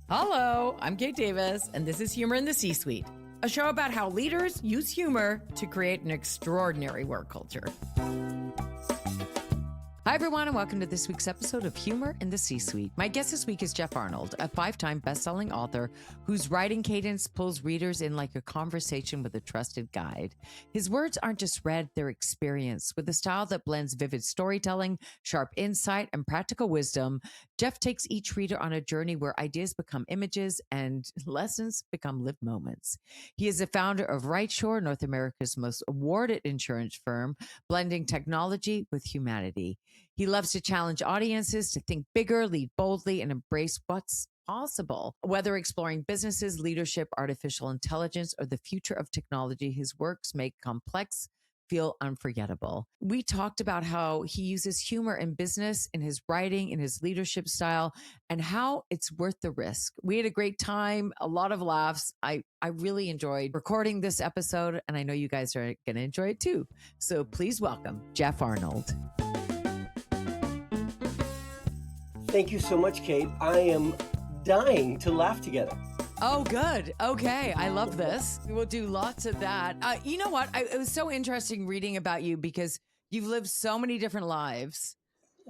Hello, I'm Kate Davis, and this is Humor in the C-Suite, a show about how leaders use humor to create an extraordinary work culture. Hi, everyone, and welcome to this week's episode of Humor in the C-Suite. My guest this week is Jeff Arnold, a 5-time best-selling author whose writing cadence pulls readers in like a conversation with a trusted guide. His words aren't just read, they're experienced. With a style that blends vivid storytelling, sharp insight, and practical wisdom, Jeff takes each reader on a journey where ideas become images and lessons become lived moments. He is the founder of RightSure, North America's most awarded insurance firm, blending technology with humanity. He loves to challenge audiences to think bigger, lead boldly, and embrace what's possible. Whether exploring businesses, leadership, artificial intelligence, or the future of technology, his works make complex feel unforgettable. We talked about how he uses humor in business, in his writing, in his leadership style, and how it's worth the risk. We had a great time, a lot of laughs. I really enjoyed recording this episode, and I know you guys are going to enjoy it too. So please welcome Jeff Arnold. Thank you so much, Kate. I am dying to laugh together. Oh, good. Okay. I love this. We will do lots of that. You know what? It was so interesting reading about you because you've lived so many different lives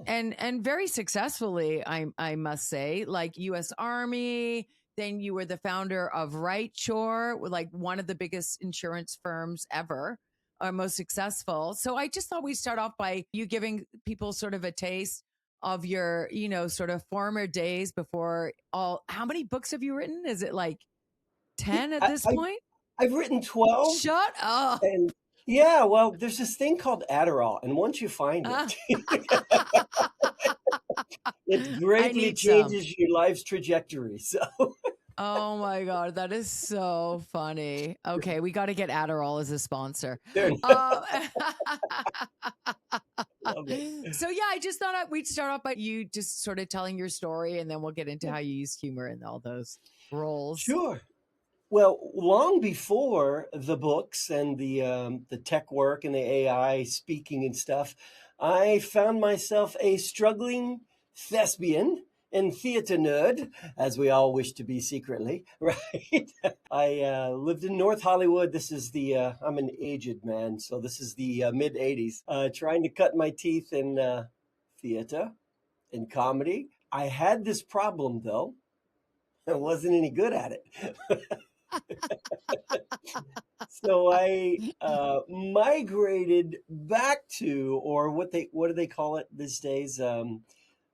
and very successfully, I must say, like U.S. Army. Then you were the founder of RightSure, like one of the biggest insurance firms ever, most successful. So I just thought we'd start off by you giving people sort of a taste of your, sort of former days before all. How many books have you written? Is it like 10 at this point? I've written 12. Shut up. And yeah, well, there's this thing called Adderall. And once you find it, it greatly changes your life's trajectory. So. Oh my God, that is so funny. Okay, we got to get Adderall as a sponsor. So yeah, I just thought we'd start off by you just sort of telling your story, and then we'll get into how you use humor in all those roles. Sure. Well, long before the books and the tech work and the AI speaking and stuff, I found myself a struggling thespian and theater nerd, as we all wish to be secretly, right? I lived in North Hollywood. This is I'm an aged man, so this is the mid-'80s, trying to cut my teeth in theater and comedy. I had this problem, though. I wasn't any good at it. So I migrated back to, or what do they call it these days?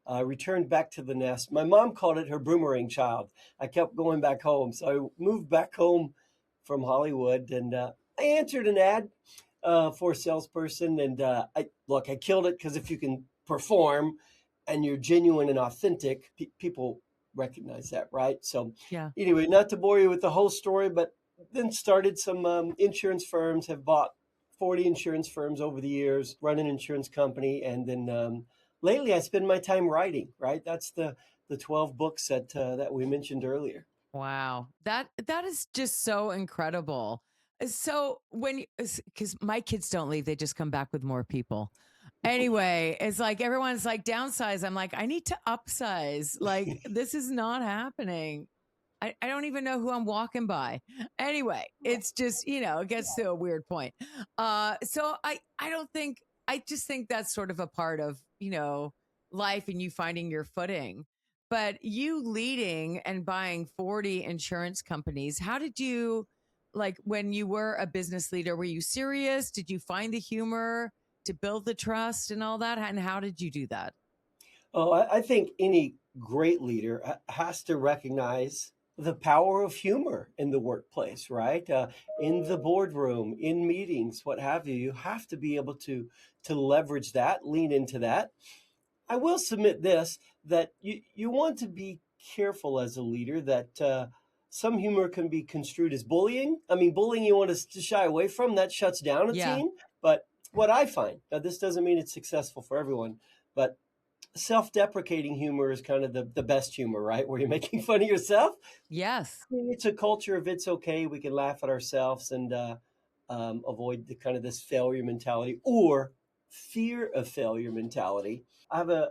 Returned back to the nest. My mom called it her boomerang child. I kept going back home. So I moved back home from Hollywood, and I answered an ad for a salesperson. And I killed it, because if you can perform and you're genuine and authentic, people recognize that, right? So yeah. Anyway, not to bore you with the whole story, but then started some insurance firms, have bought 40 insurance firms over the years, run an insurance company, and then lately I spend my time writing, right? That's the 12 books that we mentioned earlier. Wow. That is just so incredible. So because my kids don't leave, they just come back with more people. Anyway, it's like everyone's like downsize. I'm like, I need to upsize. Like, this is not happening. I don't even know who I'm walking by. Anyway, it's just, it gets to a weird point. So I just think that's sort of a part of, life and you finding your footing. But you leading and buying 40 insurance companies, how did you, like, when you were a business leader, were you serious? Did you find the humor to build the trust and all that? And how did you do that? Oh, I think any great leader has to recognize the power of humor in the workplace, right? In the boardroom, in meetings, what have you. You have to be able to leverage that, lean into that. I will submit this, that you want to be careful as a leader that some humor can be construed as bullying. I mean, bullying you want to shy away from, that shuts down a team. But what I find, now this doesn't mean it's successful for everyone, but self-deprecating humor is kind of the best humor, right? Where you're making fun of yourself. Yes. I mean, it's a culture of it's okay. We can laugh at ourselves and avoid the kind of this failure mentality or fear of failure mentality. I have a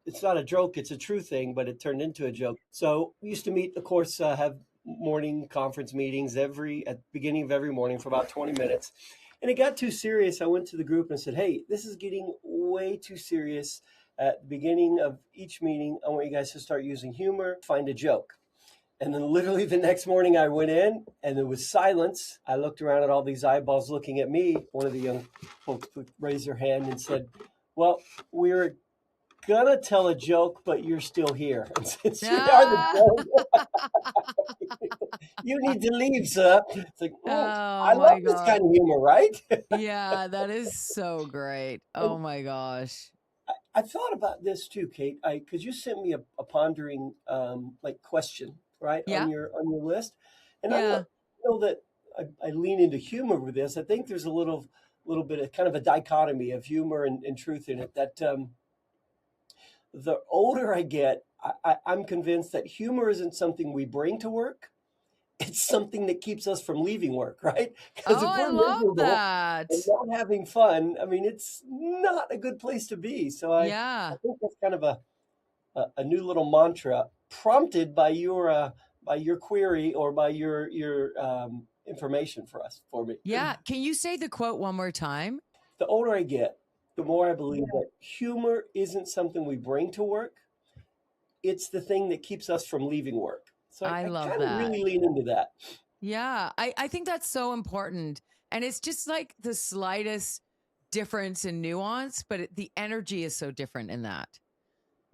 it's not a joke, it's a true thing, but it turned into a joke. So we used to meet, of course, have morning conference meetings at the beginning of every morning for about 20 minutes. And it got too serious. I went to the group and said, hey, this is getting way too serious. At the beginning of each meeting, I want you guys to start using humor, find a joke. And then literally the next morning I went in and there was silence. I looked around at all these eyeballs looking at me. One of the young folks raised their hand and said, well, we're gonna tell a joke, but you're still here. And since you are the Ah! joke, you need to leave, sir. It's like, Oh I love my this God. kind of humor, right? Yeah, that is so great. Oh And my gosh. I thought about this too, Kate. Because you sent me a pondering like question, right, Yeah. on your list, and I Yeah. know that I lean into humor with this. I think there's a little bit of kind of a dichotomy of humor and truth in it. That the older I get, I'm convinced that humor isn't something we bring to work. It's something that keeps us from leaving work, right? Because Oh, if I we're love miserable that. and not having fun, I mean, it's not a good place to be. So I Yeah. think that's kind of a new little mantra prompted by your query or by your information for me. Yeah. Can you say the quote one more time? The older I get, the more I believe that humor isn't something we bring to work. It's the thing that keeps us from leaving work. So I I love kind of that. really lean into that. Yeah. I think that's so important. And it's just like the slightest difference in nuance, but the energy is so different in that.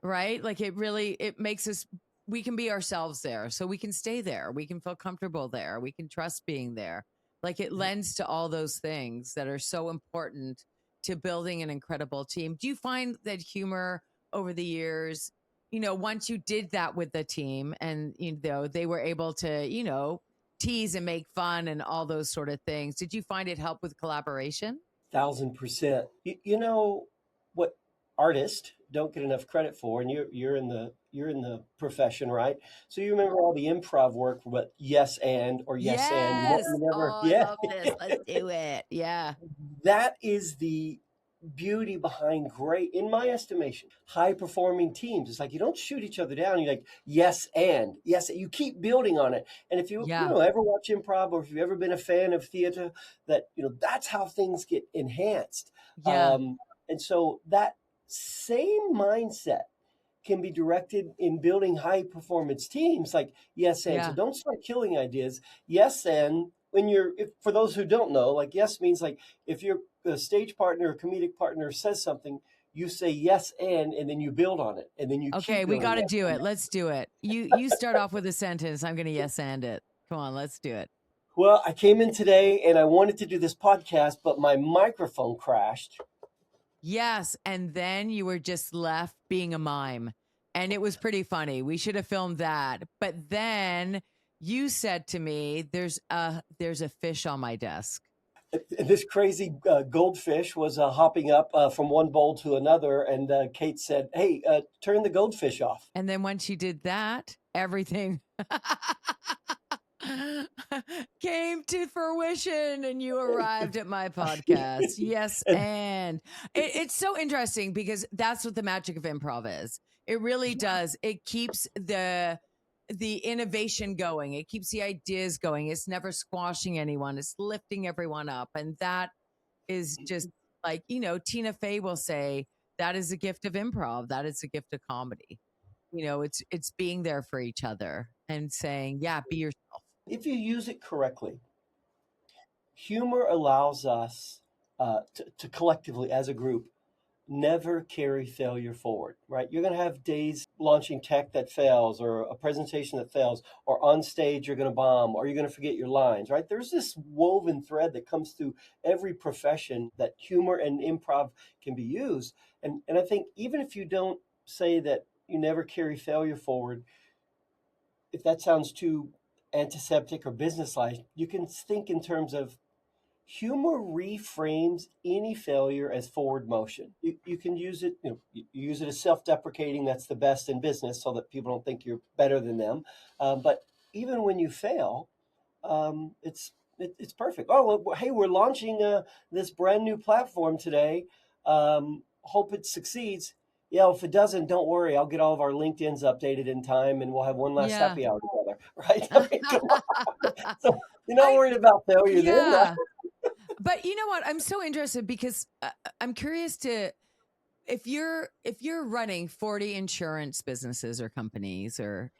Right? Like it makes us, we can be ourselves there. So we can stay there. We can feel comfortable there. We can trust being there. Like it lends to all those things that are so important to building an incredible team. Do you find that humor over the years, once you did that with the team and, they were able to, tease and make fun and all those sort of things, did you find it helped with collaboration? 1,000%. You know what artists don't get enough credit for, and you're in the profession, right? So you remember all the improv work, what yes and or yes and Yes. you Oh, never I yeah. love this. Let's do it. Yeah. That is the beauty behind great, in my estimation, high performing teams. It's like you don't shoot each other down. You're like, yes, and yes, you keep building on it. And if you Yeah. know ever watch improv or if you've ever been a fan of theater, that that's how things get enhanced. Yeah. And so that same mindset can be directed in building high performance teams like yes and. So Yeah. don't start killing ideas. Yes and when for those who don't know, like yes means like if your stage partner or comedic partner says something, you say yes and then you build on it and then you Okay, keep we building got to it. do it. Let's do it. You start off with a sentence. I'm going to yes and it. Come on, let's do it. Well, I came in today and I wanted to do this podcast, but my microphone crashed. Yes, and then you were just left being a mime. And it was pretty funny. We should have filmed that. But then you said to me, there's a fish on my desk. This crazy goldfish was hopping up from one bowl to another, and Kate said, "Hey, turn the goldfish off." And then once you did that, everything came to fruition and you arrived at my podcast. Yes. And And it's so interesting because that's what the magic of improv is. It really does. It keeps the innovation going. It keeps the ideas going. It's never squashing anyone. It's lifting everyone up. And that is just like, Tina Fey will say, that is a gift of improv. That is a gift of comedy. It's being there for each other and saying, yeah, be yourself. if you use it correctly, humor allows us to collectively, as a group, never carry failure forward, right? You're going to have days launching tech that fails, or a presentation that fails, or on stage you're going to bomb, or you're going to forget your lines, right? There's this woven thread that comes through every profession that humor and improv can be used. And I think even if you don't say that you never carry failure forward, if that sounds too antiseptic or businesslike, you can think in terms of humor reframes any failure as forward motion. You can use it, you use it as self-deprecating. That's the best in business so that people don't think you're better than them. But even when you fail, it's perfect. Oh, well, hey, we're launching this brand new platform today. Hope it succeeds. Yeah, if it doesn't, don't worry. I'll get all of our LinkedIn's updated in time and we'll have one last Yeah. happy hour together, right? I mean, come on. So you're not I worried about failure then, right? yeah. But you know what? I'm so interested because I'm curious to if you're running 40 insurance businesses or companies or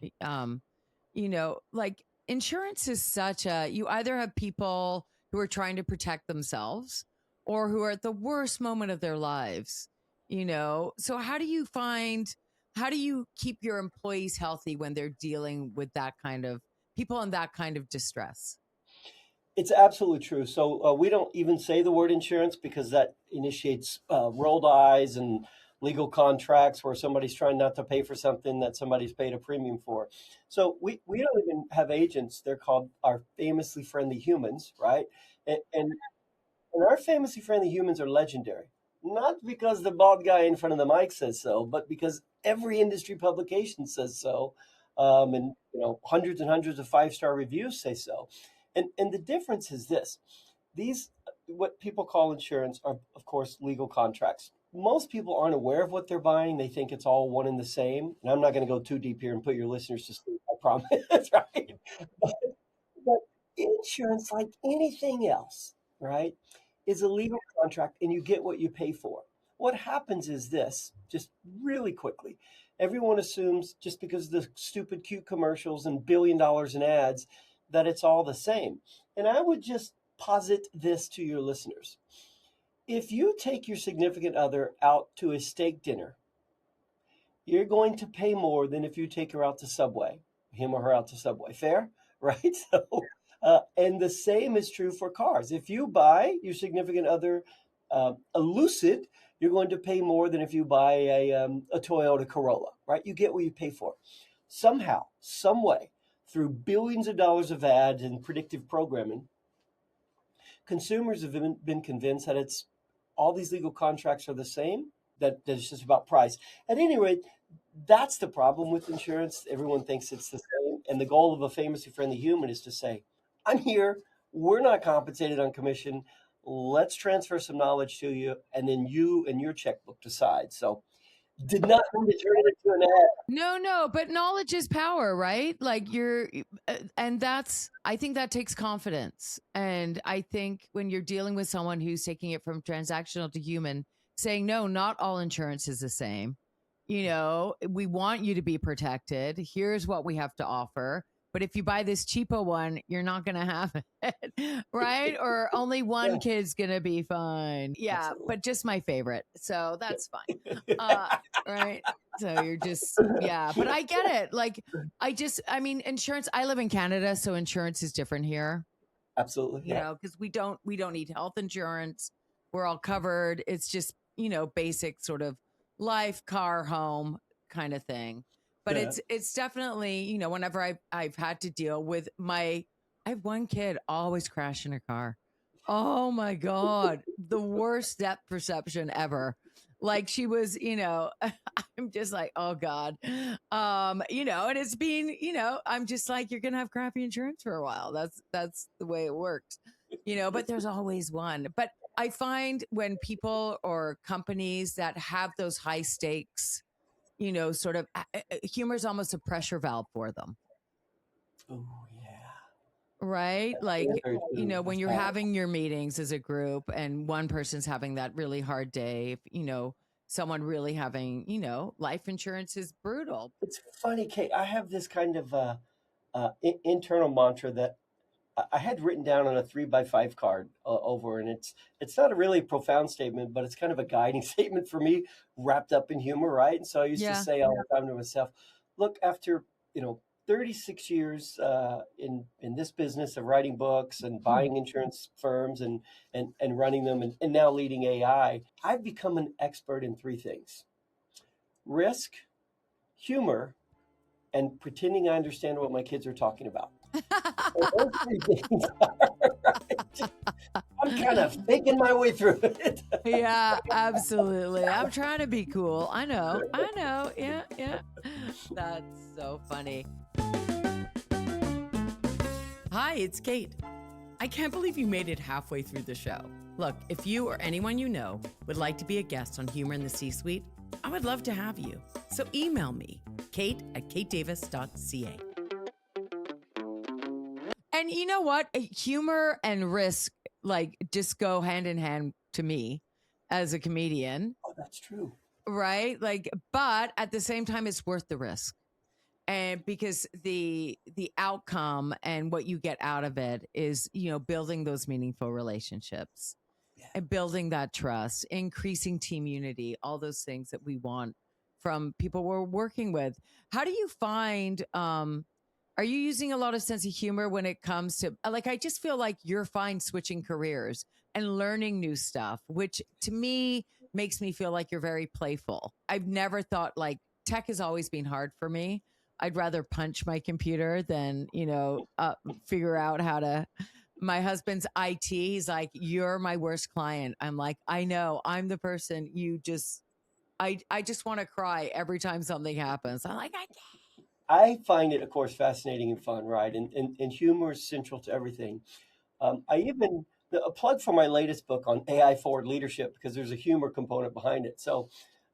like insurance is such a you either have people who are trying to protect themselves or who are at the worst moment of their lives, so how do you keep your employees healthy when they're dealing with that kind of people in that kind of distress? It's absolutely true. So we don't even say the word insurance because that initiates rolled eyes and legal contracts where somebody's trying not to pay for something that somebody's paid a premium for. So we don't even have agents. They're called our famously friendly humans, right? And our famously friendly humans are legendary. Not because the bald guy in front of the mic says so, but because every industry publication says so. And hundreds and hundreds of five-star reviews say so. And the difference is this. These what people call insurance are of course legal contracts. Most people aren't aware of what they're buying. They think it's all one and the same. And I'm not going to go too deep here and put your listeners to sleep, I promise, right? But insurance, like anything else, right, is a legal contract and you get what you pay for. What happens is this, just really quickly. Everyone assumes just because of the stupid, cute commercials and $1 billion in ads that it's all the same. And I would just posit this to your listeners. If you take your significant other out to a steak dinner, you're going to pay more than if you take her out to Subway, him or her out to Subway. Fair? Right? And the same is true for cars. If you buy your significant other a Lucid, you're going to pay more than if you buy a Toyota Corolla, right? You get what you pay for. Somehow, some way, through billions of dollars of ads and predictive programming, consumers have been convinced that it's all these legal contracts are the same, that it's just about price. At any rate, that's the problem with insurance. Everyone thinks it's the same. And the goal of a famously friendly human is to say, I'm here. We're not compensated on commission. Let's transfer some knowledge to you. And then you and your checkbook decide. So did not mean to turn it into an ad. No, no, but knowledge is power, right? Like and I think that takes confidence. And I think when you're dealing with someone who's taking it from transactional to human, saying, no, not all insurance is the same. We want you to be protected. Here's what we have to offer. But if you buy this cheapo one, you're not going to have it, right? Or only one Yeah, kid's going to be fine. Yeah, absolutely. but just my favorite. So that's fine. Right. So you're just, yeah, but I get it. Like, I mean, insurance, I live in Canada, so insurance is different here, Absolutely. Yeah. because we don't need health insurance. We're all covered. It's just, basic sort of life, car, home kind of thing. But Yeah. it's definitely, whenever I've had to deal with I have one kid always crash in a car. Oh my God. The worst depth perception ever. Like she was, I'm just like, oh God. And it's been, I'm just like, you're gonna have crappy insurance for a while. That's the way it works. But there's always one. But I find when people or companies that have those high stakes, sort of humor is almost a pressure valve for them, Oh, yeah. right? Very, Like, very true. when That's you're powerful. having your meetings as a group and one person's having that really hard day, if, someone really having, life insurance is brutal. It's funny, Kate. I have this kind of internal mantra that I had written down on a 3x5 card over, and it's not a really profound statement, but it's kind of a guiding statement for me, wrapped up in humor, right? And so I used to Yeah. say all the time to myself, "Look, after 36 years in this business of writing books and Hmm. buying insurance firms and running them, and now leading AI, I've become an expert in three things: risk, humor, and pretending I understand what my kids are talking about." So those three things are right. I'm kind of faking my way through it. Yeah, absolutely. I'm trying to be cool. I know. I know. Yeah, yeah. That's so funny. Hi, it's Kate. I can't believe you made it halfway through the show. Look, if you or anyone you know would like to be a guest on Humor in the C-Suite, I would love to have you. So email me, kate@katedavis.ca. And you know what? Humor and risk like just go hand in hand to me as a comedian, Oh, that's true. right? Like, but at the same time, it's worth the risk. And because the outcome and what you get out of it is, building those meaningful relationships Yeah. and building that trust, increasing team unity, all those things that we want from people we're working with. How do you find are you using a lot of sense of humor when it comes to like I just feel like you're fine switching careers and learning new stuff, which to me makes me feel like you're very playful. I've never thought like tech has always been hard for me. I'd rather punch my computer than, figure out how to my husband's IT. He's like, "You're my worst client." I'm like, "I know. I'm the person you just I just want to cry every time something happens." I'm like, I find it, of course, fascinating and fun, right? And humor is central to everything. I even a plug for my latest book on AI forward leadership because there's a humor component behind it. So,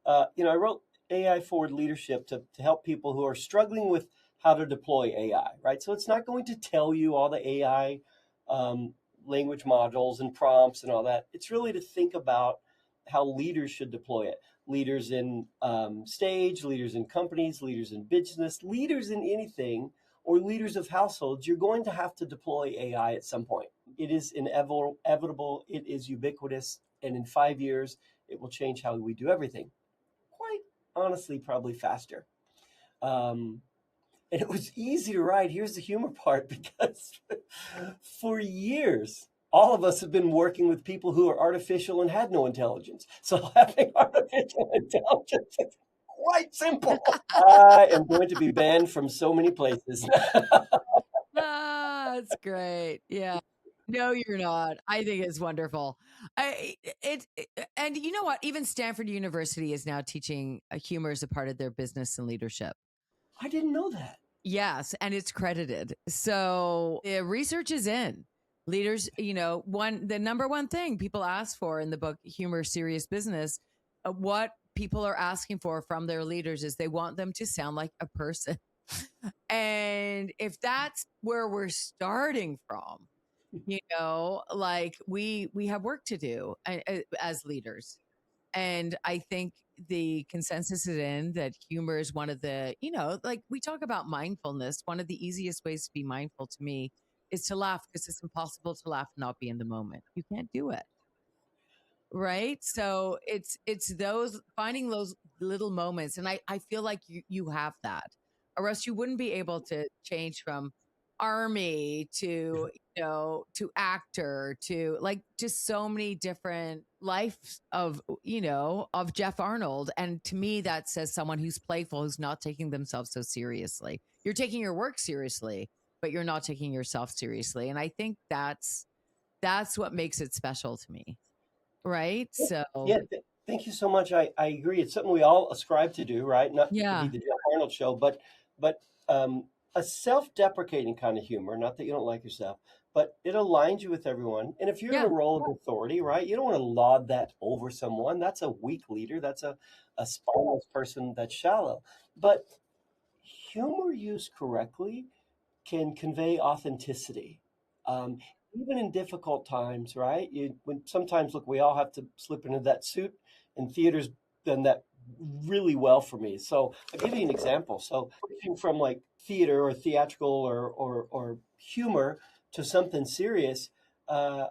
I wrote AI forward leadership to help people who are struggling with how to deploy AI, right? So it's not going to tell you all the AI um, language modules and prompts and all that. It's really to think about how leaders should deploy it. Leaders in stage, leaders in companies, leaders in business, leaders in anything, or leaders of households, you're going to have to deploy AI at some point. It is inevitable, it is ubiquitous, and in 5 years, it will change how we do everything. Quite honestly, probably faster. Um, and it was easy to write. Here's the humor part because for years, all of us have been working with people who are artificial and had no intelligence. So having artificial intelligence is quite simple. I am going to be banned from so many places. "Ah, that's great." Yeah. No, you're not. I think it's wonderful. And you know what? Even Stanford University is now teaching humor as a part of their business and leadership. I didn't know that. Yes, and it's credited. So the research is in. Leaders, the number one thing people ask for in the book Humor Serious Business, what people are asking for from their leaders is they want them to sound like a person. And if that's where we're starting from, like we have work to do as leaders. And I think the consensus is in that humor is one of the, like we talk about mindfulness. One of the easiest ways to be mindful to me is to laugh because it's impossible to laugh and not be in the moment. You can't do it. Right. So it's those finding those little moments. And I feel like you have that. Or else you wouldn't be able to change from army to, to actor to like just so many different lives of Jeff Arnold. And to me, that says someone who's playful, who's not taking themselves so seriously. You're taking your work seriously, but you're not taking yourself seriously. And I think that's what makes it special to me. Right? So, Yeah, thank you so much. I agree. It's something we all ascribe to do, right? Not to be yeah. the Jeff Arnold show, but a self-deprecating kind of humor. Not that you don't like yourself, but it aligns you with everyone. And if you're in a Yeah. role of authority, right, you don't want to laud that over someone. That's a weak leader. That's a spineless person that's shallow. But humor used correctly can convey authenticity. Um, Even in difficult times, right? When sometimes, look, we all have to slip into that suit, and theater's done that really well for me. So I'll give you an example. So switching from like theater or theatrical or humor to something serious, uh,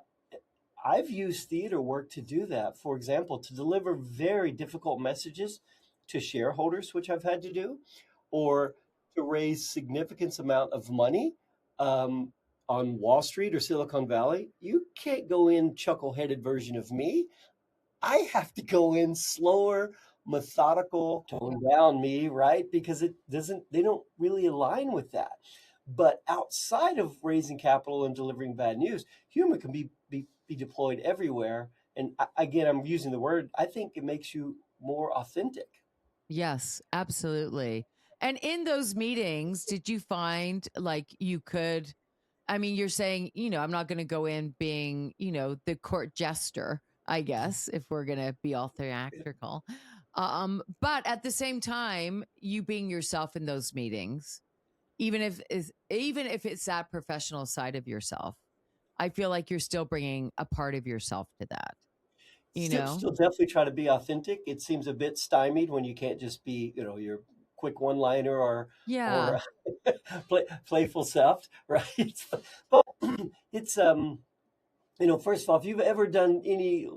I've used theater work to do that. For example, to deliver very difficult messages to shareholders, which I've had to do, or to raise significant amount of money um, on Wall Street or Silicon Valley. You can't go in chuckle-headed version of me. I have to go in slower, methodical, tone down me, right? Because they don't really align with that. But outside of raising capital and delivering bad news, humor can be deployed everywhere. And again, I'm using the word, I think it makes you more authentic. Yes, absolutely. And in those meetings, did you find like you could I mean, you're saying, I'm not going to go in being, the court jester, I guess, if we're going to be all theatrical. But at the same time, you being yourself in those meetings, even if it's that professional side of yourself, I feel like you're still bringing a part of yourself to that, you know? Still definitely try to be authentic. It seems a bit stymied when you can't just be, your quick one-liner or Yeah. playful self, right? But it's first of all, if you've ever done any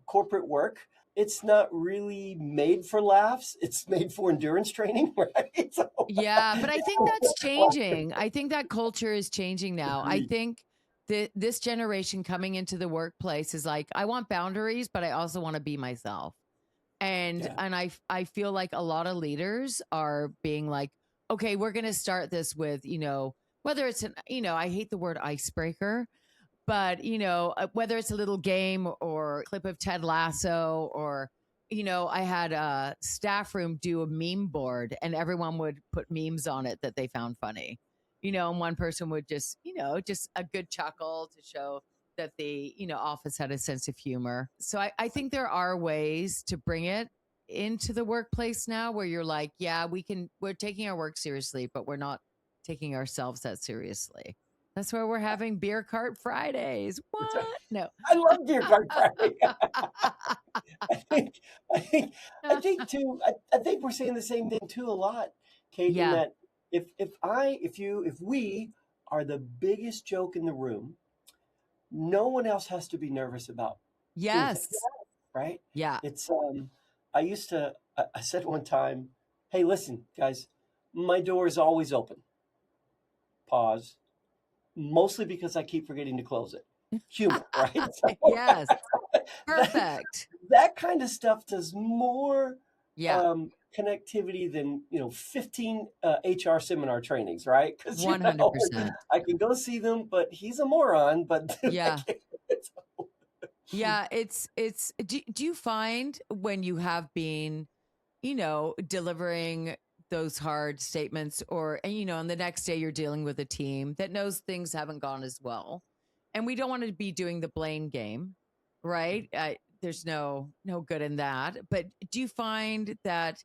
corporate work, it's not really made for laughs. It's made for endurance training, right? So, Yeah, but I think that's changing. I think that culture is changing now. I agreed. think that this generation coming into the workplace is like, I want boundaries, but I also want to be myself. And Yeah. I feel like a lot of leaders are being like, okay, we're going to start this with, whether it's I hate the word icebreaker, but whether it's a little game or clip of Ted Lasso, or I had a staff room do a meme board and everyone would put memes on it that they found funny, and one person would just a good chuckle to show that the office had a sense of humor. So I think there are ways to bring it into the workplace now where you're like, yeah, we're taking our work seriously, but we're not taking ourselves that seriously. That's why we're having beer cart Fridays. That's right. What? No. I love Dear Card Friday. I think, I think, I think too. I think we're saying the same thing too a lot, Kate. In Yeah. that, if we are the biggest joke in the room, no one else has to be nervous about anything, Yes. right? Yeah. It's I said one time, hey, listen, guys, my door is always open. Pause. Mostly because I keep forgetting to close it. Humor, right? So Yes. that Perfect. that kind of stuff does more Yeah. connectivity than 15 HR seminar trainings, right? Because 100%. I can go see them, but he's a moron. But I Yeah. can't. Yeah. Do you find when you have been, delivering those hard statements, or, and the next day you're dealing with a team that knows things haven't gone as well, and we don't want to be doing the blame game, right? There's no good in that. But do you find that,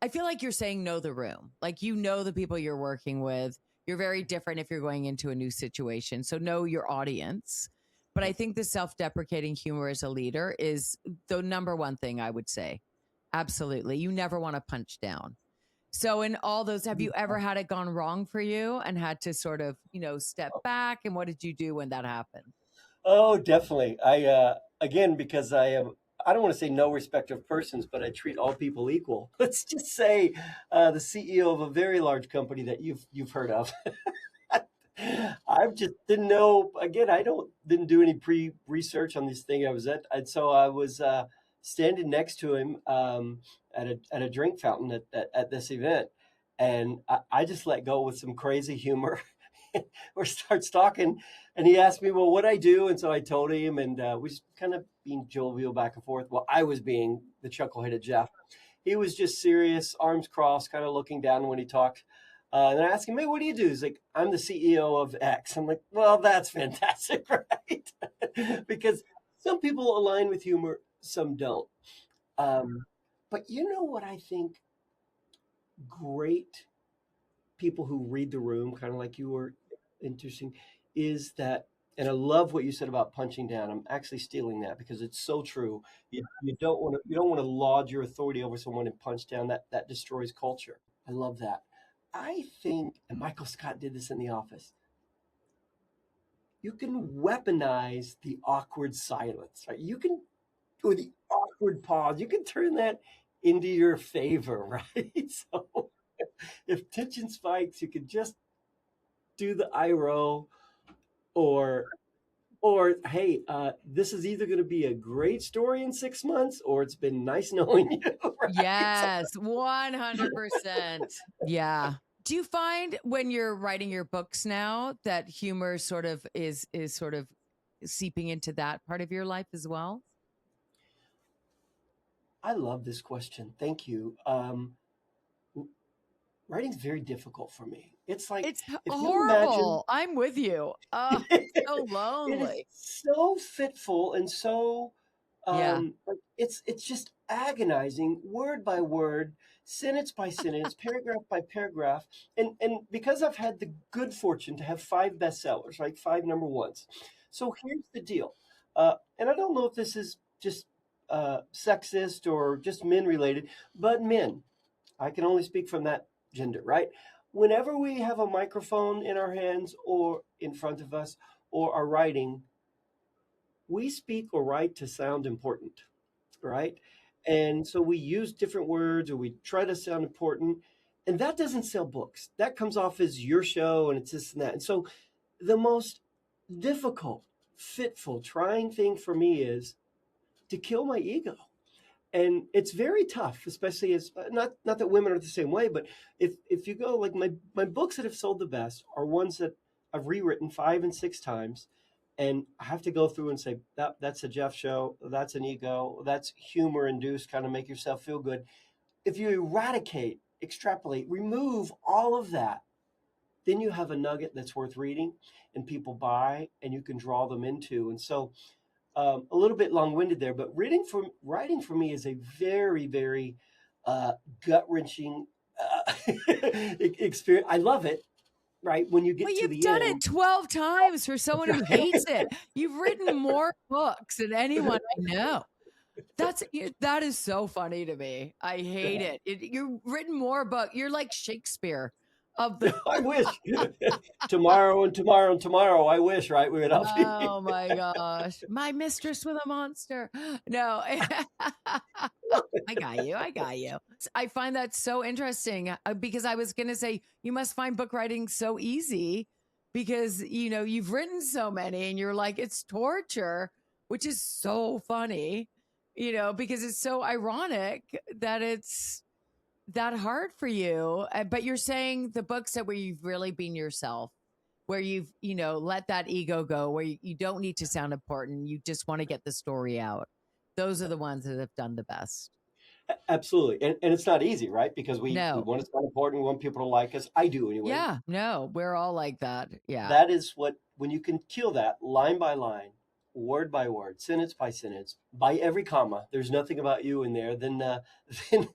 I feel like you're saying know the room, like the people you're working with. You're very different if you're going into a new situation, so know your audience. But I think the self-deprecating humor as a leader is the number one thing I would say. Absolutely, you never want to punch down. So in all those, have you ever had it gone wrong for you and had to sort of step back, and what did you do when that happened? Oh, definitely. Again, because I don't want to say no respect of persons, but I treat all people equal. Let's just say the CEO of a very large company that you've heard of. I just didn't know. Again, didn't do any pre-research on this thing I was at, and so I was standing next to him at a drink fountain at this event, and I just let go with some crazy humor. Or starts talking, and he asked me, well, what I do, and so I told him, and we just kind of being jovial back and forth. Well, I was being the chuckleheaded Jeff. He was just serious, arms crossed, kind of looking down when he talked. And I asked him, hey, what do you do? He's like, I'm the CEO of X. I'm like, well, that's fantastic, right? Because some people align with humor, some don't. Um, but you know what I think great people who read the room, kind of like you were interesting, is that, and I love what you said about punching down. I'm actually stealing that because it's so true. You don't want to laud your authority over someone and punch down. That destroys culture. I love that. I think, and Michael Scott did this in The Office. You can weaponize the awkward silence, right? Or the awkward pause. You can turn that into your favor, right? So if tension spikes, you can just do the eye roll, or hey, this is either going to be a great story in 6 months, or it's been nice knowing you, right? So, Yes, 100%. Yeah. Do you find when you're writing your books now that humor sort of is sort of seeping into that part of your life as well? I love this question. Thank you. Writing's very difficult for me. It's like It's if you imagine horrible. I'm with you. Oh, so it is lonely. so fitful and so Yeah. like it's just agonizing word by word, sentence by sentence, paragraph by paragraph. And because I've had the good fortune to have 5 bestsellers, right? 5 number 1s. So here's the deal. And I don't know if this is just sexist or just men related, but men, I can only speak from that gender, right? Whenever we have a microphone in our hands or in front of us or are writing, we speak or write to sound important, right? And so we use different words or we try to sound important. And that doesn't sell books. That comes off as your show and it's this and that. And so the most difficult, fitful, trying thing for me is to kill my ego. And it's very tough, especially as not that women are the same way, but if you go like my books that have sold the best are ones that I've rewritten 5 and 6 times, and I have to go through and say that's a Jeff show, that's an ego, that's humor induced, kind of make yourself feel good. If you eradicate, extrapolate, remove all of that, then you have a nugget that's worth reading, and people buy, and you can draw them into. And so a little bit long-winded there, but writing for me is a very, very gut wrenching experience. I love it, right? When you Well, get to you've the done end, it 12 times for someone who hates it. You've written more books than anyone I know. That is so funny to me. I hate it. You've written more book. You're like Shakespeare of the. I wish tomorrow and tomorrow and tomorrow. I wish, right? We would all be. Oh my gosh, my mistress with a monster. No, I got you. I got you. I find that so interesting because I was going to say you must find book writing so easy because you've written so many and you're like it's torture, which is so funny. Because it's so ironic that it's that hard for you. But you're saying the books that where you've really been yourself, where you've, let that ego go, where you don't need to sound important. You just want to get the story out. Those are the ones that have done the best. Absolutely, and it's not easy, right? Because we No. want to sound important, we want people to like us. I do anyway. Yeah. No, we're all like that. Yeah. That is what, when you can kill that line by line, word by word, sentence by sentence, by every comma, there's nothing about you in there, then then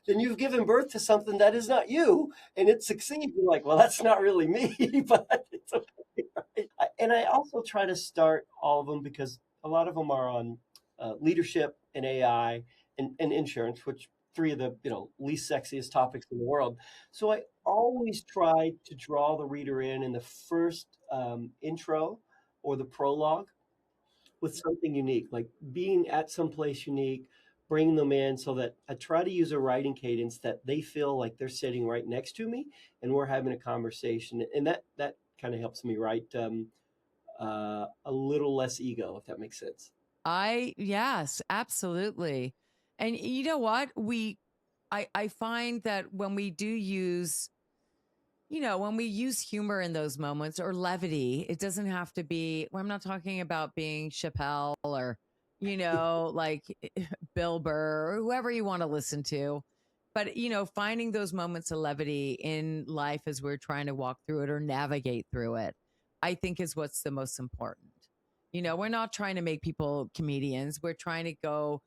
then you've given birth to something that is not you, and it succeeds. You're like, well, that's not really me, but it's okay, right? And I also try to start all of them because a lot of them are on leadership and AI and insurance, which three of the least sexiest topics in the world. So I always try to draw the reader in the first intro or the prologue with something unique, like being at some place unique, bringing them in so that I try to use a writing cadence that they feel like they're sitting right next to me and we're having a conversation. And that kind of helps me write a little less ego, if that makes sense. Yes, absolutely. And you know what? I find that when we do use, when we use humor in those moments or levity, it doesn't have to be, well, I'm not talking about being Chappelle or, like Bill Burr or whoever you want to listen to. But, finding those moments of levity in life as we're trying to walk through it or navigate through it, I think is what's the most important. We're not trying to make people comedians. We're trying to go,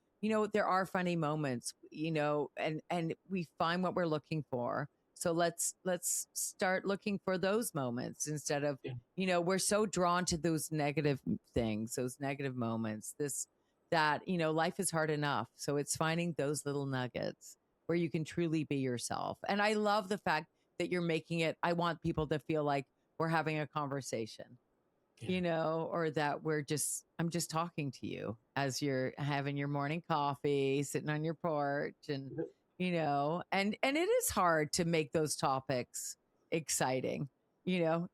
there are funny moments, and we find what we're looking for. So let's start looking for those moments instead of, Yeah. We're so drawn to those negative things, those negative moments, that, life is hard enough. So it's finding those little nuggets where you can truly be yourself. And I love the fact that you're making it, I want people to feel like we're having a conversation, Yeah. or that I'm just talking to you as you're having your morning coffee, sitting on your porch and, and it is hard to make those topics exciting,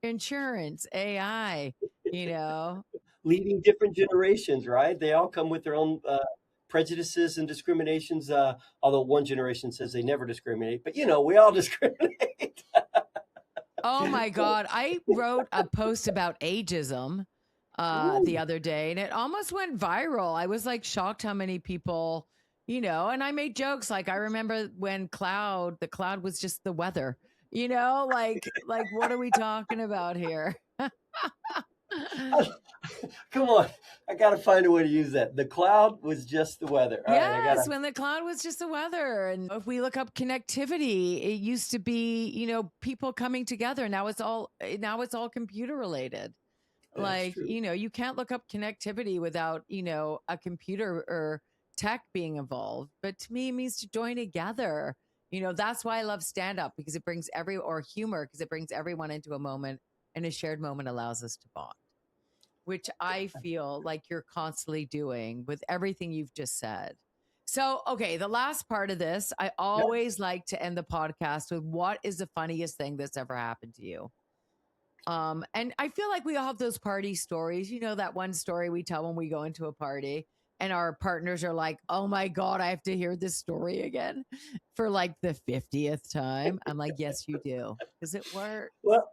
insurance, AI, you know, Leading different generations, right? They all come with their own prejudices and discriminations. Although one generation says they never discriminate, but we all discriminate. Oh my God. I wrote a post about ageism the Ooh. other day and it almost went viral. I was like shocked how many people, and I made jokes like I remember when the cloud was just the weather, like what are we talking about here? Come on. I got to find a way to use that. The cloud was just the weather. All right. I got Yes, to. when the cloud was just the weather. And if we look up connectivity, it used to be, people coming together. Now it's all computer related. That's Like, true. you can't look up connectivity without, a computer or tech being involved. But to me, it means to join together. That's why I love stand up, because it brings or humor, because it brings everyone into a moment, and a shared moment allows us to bond, which I feel like you're constantly doing with everything you've just said. So, okay, the last part of this, I Yeah. always like to end the podcast with, what is the funniest thing that's ever happened to you? And I feel like we all have those party stories. That one story we tell when we go into a party and our partners are like, "Oh my God, I have to hear this story again for like the 50th time." I'm like, "Yes, you do. Because it works." Well,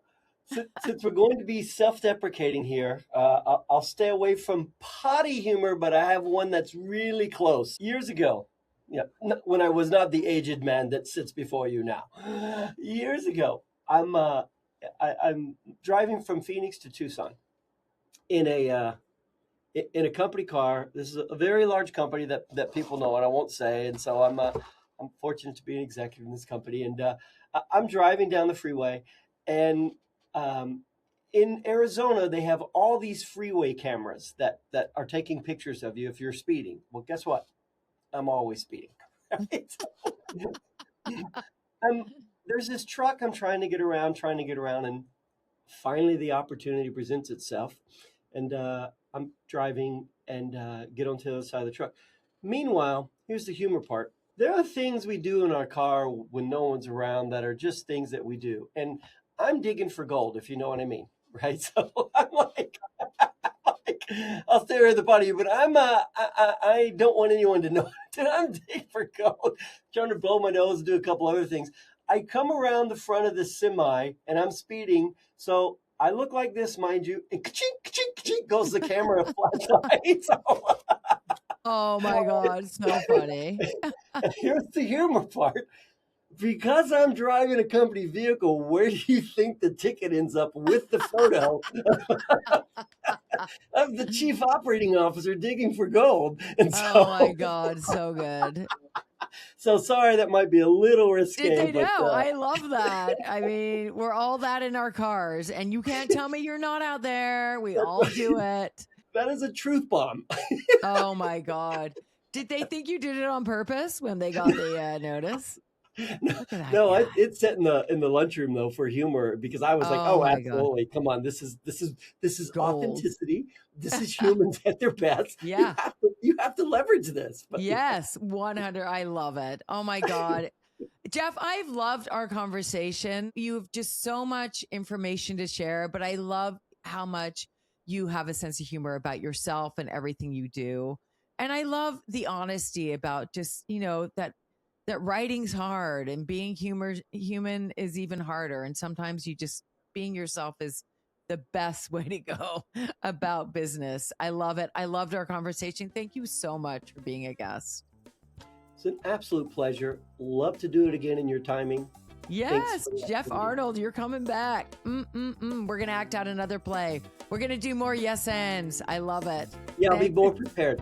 since we're going to be self-deprecating here, I'll stay away from potty humor, but I have one that's really close. Years ago, yeah, when I was not the aged man that sits before you now. Years ago, I'm driving from Phoenix to Tucson in a company car. This is a very large company that people know, and I won't say. And so I'm fortunate to be an executive in this company, and I'm driving down the freeway, and um, in Arizona they have all these freeway cameras that are taking pictures of you if you're speeding. Well, guess what? I'm always speeding. Right? I'm There's this truck I'm trying to get around, and finally the opportunity presents itself, and I'm driving and get onto the other side of the truck. Meanwhile, here's the humor part. There are things we do in our car when no one's around that are just things that we do. And I'm digging for gold, if you know what I mean, right? So I'm like I'll stay right at the bottom of you, but I don't want anyone to know that I'm digging for gold, trying to blow my nose and do a couple other things. I come around the front of the semi and I'm speeding, so I look like this, mind you, and ka-chink, ka-chink, ka-chink goes the camera flashlight. So Oh my God, so funny. here's the humor part. Because I'm driving a company vehicle, where do you think the ticket ends up with the photo of the chief operating officer digging for gold? And Oh my so, God, so good. so sorry, that might be a little Did risque, they but know? I love that. I mean, we're all that in our cars, and you can't tell me you're not out there. We all do it. that is a truth bomb. Oh my God. Did they think you did it on purpose when they got the notice? No, Look at that no, guy. it's set in the lunchroom though for humor because I was like, Oh oh, my God. absolutely, come on, this is Gold. authenticity. This is humans at their best. Yeah. You have to leverage this. But Yes. 100. I love it. Oh my God. Jeff, I've loved our conversation. You have just so much information to share, but I love how much you have a sense of humor about yourself and everything you do. And I love the honesty about just, that writing's hard and being human is even harder. And sometimes you just being yourself is the best way to go about business. I love it. I loved our conversation. Thank you so much for being a guest. it's an absolute pleasure. Love to do it again in your timing. Thanks Yes, for the Jeff opportunity. Arnold, you're coming back. We're going to act out another play. We're going to do more yes ands. I love it. Yeah, I'll be more prepared.